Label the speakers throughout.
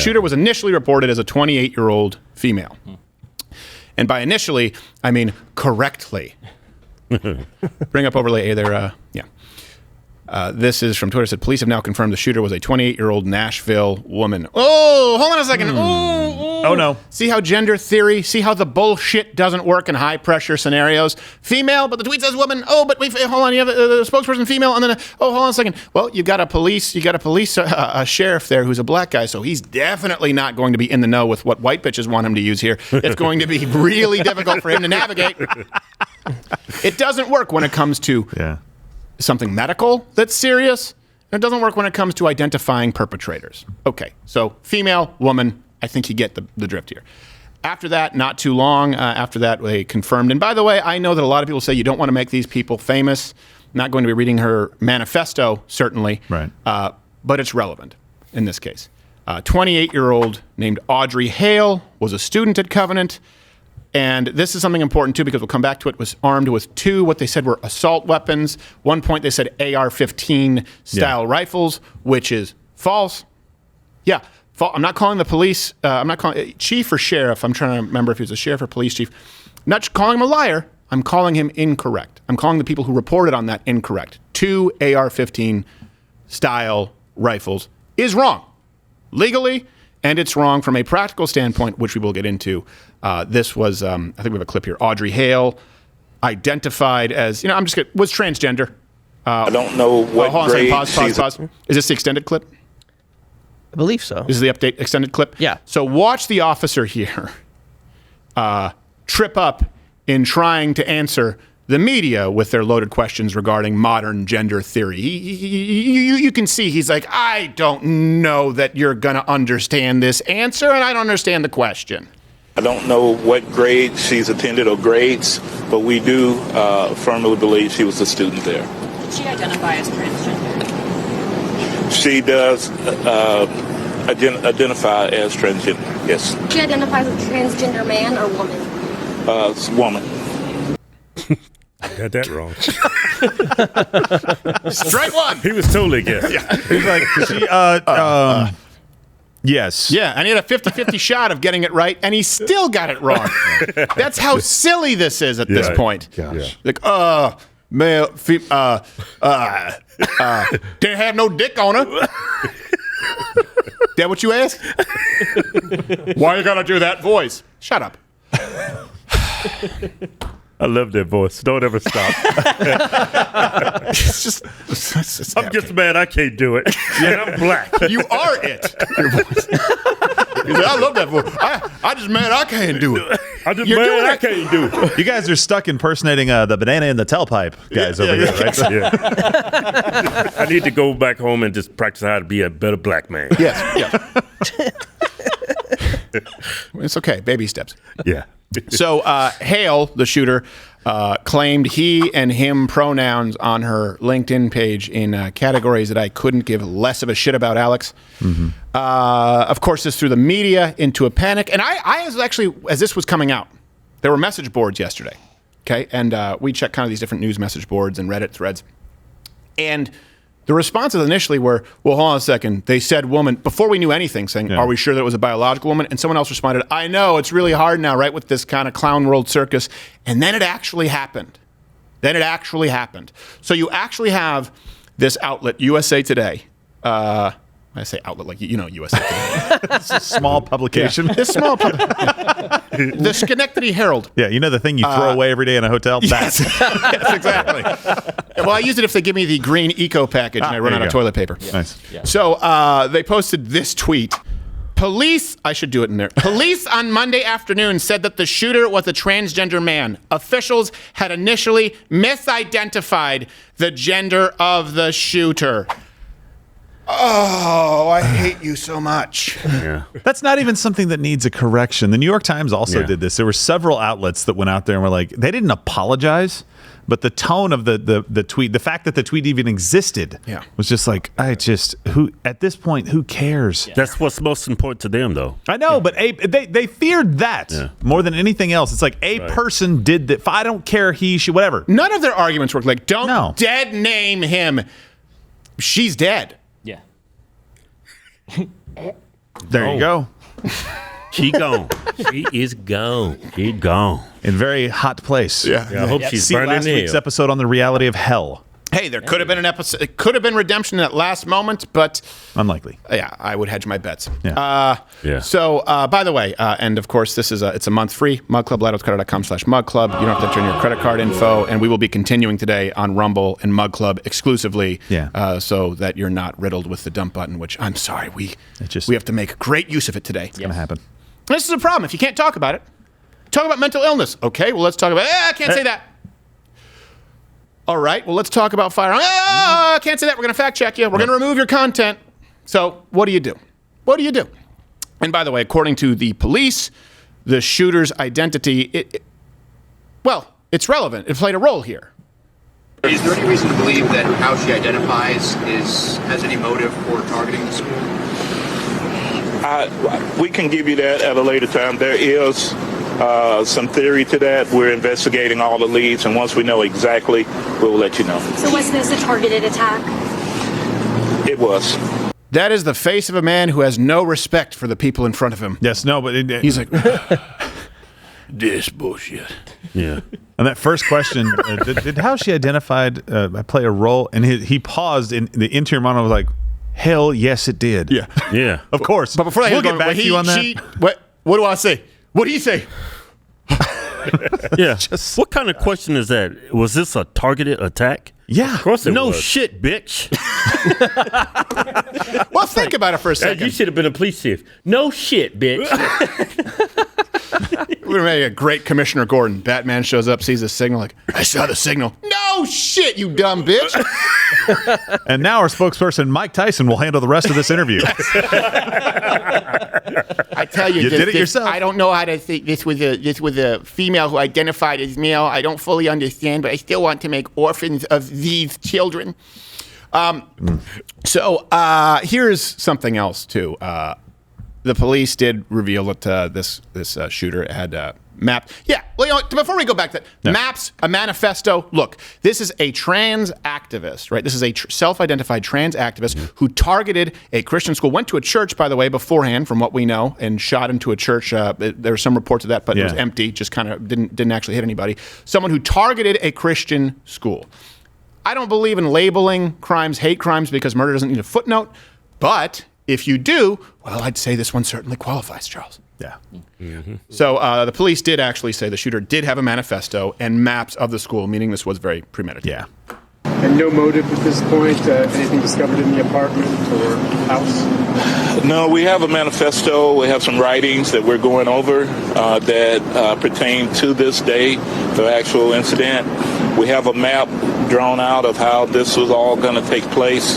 Speaker 1: shooter was initially reported as a 28-year-old female. And by initially, I mean correctly. Bring up overlay A there. This is from Twitter. Said police have now confirmed the shooter was a 28-year-old Nashville woman. Oh, hold on a second.
Speaker 2: Oh, no.
Speaker 1: See how gender theory, see how the bullshit doesn't work in high-pressure scenarios? Female, but the tweet says woman. Oh, but hold on, you have a spokesperson female, and then, hold on a second. Well, you got a sheriff there who's a black guy, so he's definitely not going to be in the know with what white bitches want him to use here. It's going to be really difficult for him to navigate. It doesn't work when it comes to something medical that's serious. It doesn't work when it comes to identifying perpetrators. Okay, so female, woman, I think you get the drift here. After that, not too long after that, they confirmed. And by the way, I know that a lot of people say you don't want to make these people famous. I'm not going to be reading her manifesto, certainly.
Speaker 2: Right.
Speaker 1: But it's relevant in this case. 28-year-old named Audrey Hale was a student at Covenant. And this is something important, too, because we'll come back to it, was armed with two, what they said were assault weapons. One point they said AR-15 style rifles, which is false. Yeah. I'm not calling the police, I'm not calling chief or sheriff. I'm trying to remember if he was a sheriff or police chief. I'm not calling him a liar. I'm calling him incorrect. I'm calling the people who reported on that incorrect. Two AR-15 style rifles is wrong legally, and it's wrong from a practical standpoint, which we will get into. This was, I think we have a clip here. Audrey Hale, identified as, was transgender.
Speaker 3: I don't know what grade.
Speaker 1: Pause. Is this the extended clip?
Speaker 4: I believe so.
Speaker 1: This is the update extended clip?
Speaker 4: Yeah.
Speaker 1: So watch the officer here trip up in trying to answer the media with their loaded questions regarding modern gender theory. You can see he's like, I don't know that you're going to understand this answer, and I don't understand the question.
Speaker 3: I don't know what grade she's attended or grades, but we do firmly believe she was a student there.
Speaker 5: Did she identify as transgender?
Speaker 3: She does identify as transgender, yes.
Speaker 6: She identifies as a transgender man or woman?
Speaker 3: Woman.
Speaker 7: I got that wrong.
Speaker 1: Strike one.
Speaker 7: He was totally guessing.
Speaker 2: He's like, yes.
Speaker 1: Yeah, and he had a 50-50 shot of getting it right, and he still got it wrong. That's how silly this is at this point.
Speaker 2: Gosh.
Speaker 1: Like, male, didn't have no dick on her. That what you asked? Why you gotta do that voice? Shut up.
Speaker 7: I love that voice. Don't ever stop.
Speaker 1: It's just
Speaker 7: I'm just mad I can't do it. Yeah, I'm black.
Speaker 1: You are it. Your voice. He's like, I love that voice. I just mad I can't do it.
Speaker 7: I just
Speaker 1: You're
Speaker 7: mad
Speaker 1: doing
Speaker 7: I
Speaker 1: it.
Speaker 7: can't do it.
Speaker 2: You guys are stuck impersonating the banana in the tailpipe guys over here, right?
Speaker 7: Yeah. I need to go back home and just practice how to be a better black man.
Speaker 1: Yes. It's okay. Baby steps.
Speaker 7: Yeah.
Speaker 1: So Hale, the shooter, claimed he and him pronouns on her LinkedIn page in categories that I couldn't give less of a shit about, Alex. Mm-hmm. Of course, this threw the media into a panic. And I was actually, as this was coming out, there were message boards yesterday. Okay. And we checked kind of these different news message boards and Reddit threads. And the responses initially were, well, hold on a second. They said woman before we knew anything, saying, are we sure that it was a biological woman? And someone else responded, I know, it's really hard now, right, with this kind of clown world circus. And then it actually happened. So you actually have this outlet, USA Today. I say outlet like, USA Today.
Speaker 2: It's a small publication.
Speaker 1: Yeah. This small publication. The Schenectady Herald.
Speaker 2: Yeah, the thing you throw away every day in a hotel?
Speaker 1: Yes, yes, exactly. Well, I use it if they give me the green eco package and I run out of toilet paper.
Speaker 2: Yeah. Nice.
Speaker 1: Yeah. So they posted this tweet. Police on Monday afternoon said that the shooter was a transgender man. Officials had initially misidentified the gender of the shooter. Oh, I hate you so much.
Speaker 7: Yeah.
Speaker 2: That's not even something that needs a correction. The New York Times also did this. There were several outlets that went out there and were like, they didn't apologize, but the tone of the tweet, the fact that the tweet even existed was just like, at this point, who cares?
Speaker 7: Yeah. That's what's most important to them, though.
Speaker 2: I know, but they feared that more than anything else. It's like a person did that. I don't care, he, she, whatever.
Speaker 1: None of their arguments work. Like, don't dead name him. She's dead.
Speaker 4: Yeah.
Speaker 2: There you go.
Speaker 7: She gone. She is gone. She gone.
Speaker 2: In very hot place.
Speaker 7: Yeah, I hope she's
Speaker 2: See
Speaker 7: burning
Speaker 2: last
Speaker 7: in
Speaker 2: week's
Speaker 7: hell.
Speaker 2: episode on the reality of hell.
Speaker 1: Hey, there could have been an episode. It could have been redemption in that last moment, but
Speaker 2: Unlikely.
Speaker 1: yeah, I would hedge my bets.
Speaker 2: Yeah.
Speaker 7: Yeah.
Speaker 1: So, by the way, and of course, this is it's a month free. mugclub.com/mugclub. You don't have to enter in your credit card info, and we will be continuing today on Rumble and Mug Club exclusively.
Speaker 2: Yeah.
Speaker 1: So that you're not riddled with the dump button. Which I'm sorry, we
Speaker 2: just-
Speaker 1: have to make great use of it today.
Speaker 2: It's gonna happen.
Speaker 1: This is a problem. If you can't talk about it, talk about mental illness. Okay, well, let's talk about. I can't say that. All right, well, let's talk about firearms. I can't say that. We're going to fact check you. We're going to remove your content. So, what do you do? What do you do? And by the way, according to the police, the shooter's identity, it's relevant. It played a role here.
Speaker 8: Is there any reason to believe that how she identifies has any motive for targeting the school?
Speaker 3: We can give you that at a later time. There is some theory to that. We're investigating all the leads, and once we know exactly, we'll let you know.
Speaker 6: So was this a targeted attack?
Speaker 3: It was.
Speaker 1: That is the face of a man who has no respect for the people in front of him.
Speaker 2: Yes, no, but
Speaker 1: He's like, this bullshit.
Speaker 7: Yeah.
Speaker 2: and that first question, did how she identified play a role? And he paused in the interior monologue, was like, hell yes, it did.
Speaker 1: Yeah.
Speaker 7: Yeah.
Speaker 2: Of course.
Speaker 1: But before that,
Speaker 2: we'll get back to you on that.
Speaker 1: What do I say? What do you say?
Speaker 7: Yeah. What kind of question is that? Was this a targeted attack?
Speaker 2: Yeah.
Speaker 7: Of course it no was.
Speaker 2: shit,
Speaker 7: bitch.
Speaker 1: Well, think about it for a
Speaker 7: Hey,
Speaker 1: second.
Speaker 7: you should have been a police chief. No shit, bitch.
Speaker 1: We're gonna make a great Commissioner Gordon. Batman shows up, sees the signal, like, I saw the signal. No shit, you dumb bitch.
Speaker 2: And now our spokesperson, Mike Tyson, will handle the rest of this interview.
Speaker 1: I tell you,
Speaker 2: You did it yourself.
Speaker 1: I don't know how to think. This was a female who identified as male. I don't fully understand, but I still want to make orphans of these children. So here's something else too. The police did reveal that this shooter had mapped. Yeah, well, you know, before we go back to that, maps, a manifesto. Look, this is a trans activist, right? This is a self-identified trans activist who targeted a Christian school, went to a church, by the way, beforehand, from what we know, and shot into a church. There were some reports of that, but it was empty, just kind of didn't actually hit anybody. Someone who targeted a Christian school. I don't believe in labeling crimes hate crimes because murder doesn't need a footnote, but if you do, well, I'd say this one certainly qualifies, Charles.
Speaker 2: Yeah.
Speaker 7: Mm-hmm.
Speaker 1: So the police did actually say the shooter did have a manifesto and maps of the school, meaning this was very premeditated.
Speaker 2: Yeah.
Speaker 9: And no motive at this point? Anything discovered in the apartment or house?
Speaker 3: No, we have a manifesto. We have some writings that we're going over that pertain to this day, the actual incident. We have a map drawn out of how this was all going to take place.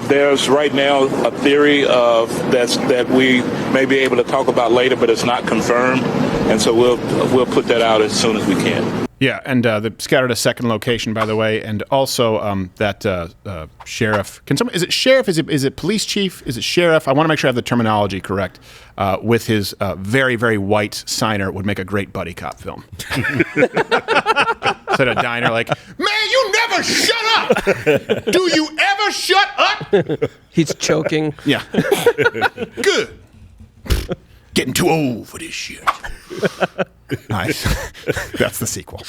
Speaker 3: There's right now a theory of that we may be able to talk about later, but it's not confirmed, and so we'll put that out as soon as we can.
Speaker 1: Yeah, and they scattered a second location, by the way, and also that sheriff. Is it sheriff? Is it police chief? Is it sheriff? I want to make sure I have the terminology correct. With his very, very white signer would make a great buddy cop film. Instead of diner, like, man, you never shut up. Do you ever shut up?
Speaker 4: He's choking.
Speaker 1: Yeah. Good. Getting too old for this shit. Nice. That's the sequel.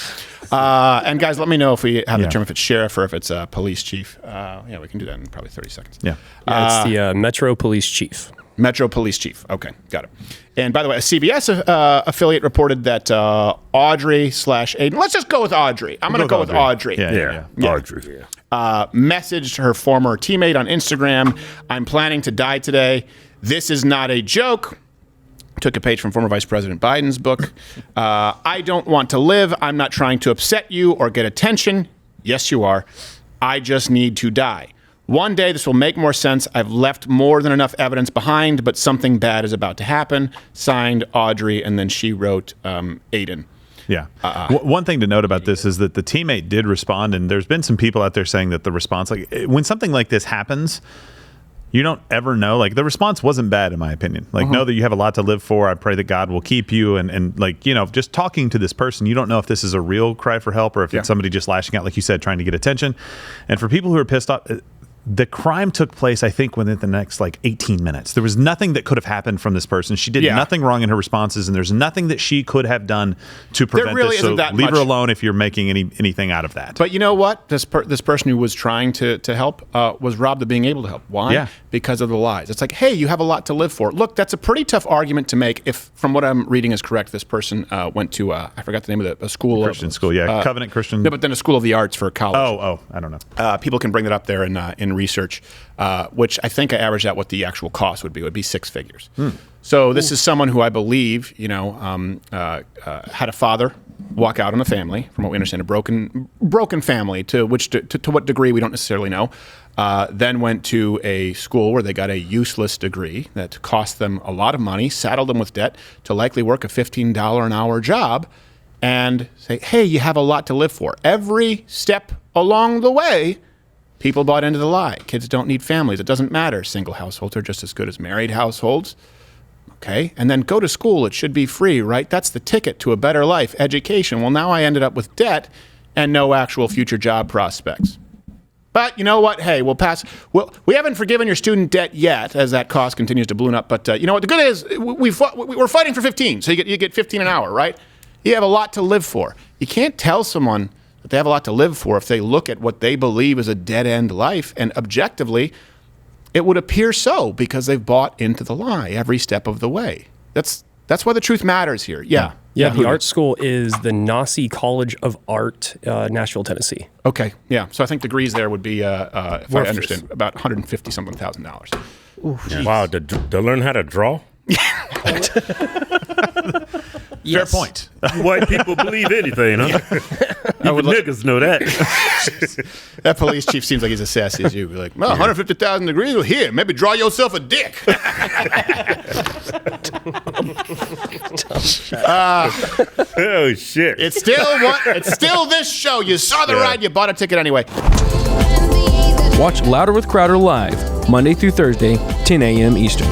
Speaker 1: And guys, let me know if we have the term, if it's sheriff or if it's police chief. Yeah, we can do that in probably 30 seconds.
Speaker 2: Yeah.
Speaker 10: It's the Metro Police Chief.
Speaker 1: Metro Police Chief. Okay, got it. And by the way, a CBS affiliate reported that Audrey/Aiden, let's just go with Audrey. I'm going to go with Audrey.
Speaker 7: Yeah. Audrey.
Speaker 1: Messaged her former teammate on Instagram, I'm planning to die today. This is not a joke. Took a page from former Vice President Biden's book. I don't want to live. I'm not trying to upset you or get attention. Yes, you are. I just need to die. One day this will make more sense. I've left more than enough evidence behind, but something bad is about to happen. Signed, Audrey, and then she wrote Aiden.
Speaker 2: Yeah. One thing to note about this is that the teammate did respond, and there's been some people out there saying that the response, like when something like this happens, you don't ever know. Like the response wasn't bad, in my opinion. Like, know that you have a lot to live for. I pray that God will keep you. And like, you know, just talking to this person, you don't know if this is a real cry for help or if it's somebody just lashing out, like you said, trying to get attention. And for people who are pissed off, the crime took place, I think, within the next 18 minutes. There was nothing that could have happened from this person. She did nothing wrong in her responses, and there's nothing that she could have done to prevent
Speaker 1: really
Speaker 2: this. So
Speaker 1: isn't that
Speaker 2: leave her
Speaker 1: much.
Speaker 2: alone if you're making anything out of that.
Speaker 1: But you know what? This person who was trying to help was robbed of being able to help. Why?
Speaker 2: Yeah.
Speaker 1: Because of the lies. It's like, hey, you have a lot to live for. Look, that's a pretty tough argument to make if, from what I'm reading is correct, this person went to, I forgot the name of a school.
Speaker 2: Christian school, yeah. Covenant Christian.
Speaker 1: No, but then a school of the arts for college.
Speaker 2: Oh, I don't know.
Speaker 1: People can bring that up there in research, which I think I averaged out what the actual cost would be. It would be six figures. So this is someone who I believe, had a father walk out on a family, from what we understand, a broken family, to what degree we don't necessarily know. Then went to a school where they got a useless degree that cost them a lot of money, saddled them with debt to likely work a $15 an hour job, and say, hey, you have a lot to live for. Every step along the way, people bought into the lie. Kids don't need families. It doesn't matter. Single households are just as good as married households. Okay, and then go to school. It should be free, right? That's the ticket to a better life, education. Well, now I ended up with debt and no actual future job prospects. But you know what? Hey, we'll pass. Well, we haven't forgiven your student debt yet, as that cost continues to balloon up. But you know what? The good is we're fighting for 15, so you get 15 an hour, right? You have a lot to live for. You can't tell someone that they have a lot to live for if they look at what they believe is a dead-end life, and objectively, it would appear so because they've bought into the lie every step of the way. That's why the truth matters here. Yeah.
Speaker 10: Yeah, the art school is the Nasi College of Art, Nashville, Tennessee.
Speaker 1: Okay, yeah. So I think degrees there would be, if I understand, about $150,000.
Speaker 7: Wow, to learn how to draw?
Speaker 2: Fair point.
Speaker 7: White people believe anything, huh? Even niggas know that.
Speaker 1: That police chief seems like he's as sassy as you. Be like, well, 150,000 degrees? Well, here, maybe draw yourself a dick.
Speaker 7: Oh, shit.
Speaker 1: It's still this show. You saw the ride, you bought a ticket anyway.
Speaker 11: Watch Louder with Crowder live, Monday through Thursday, 10 a.m. Eastern.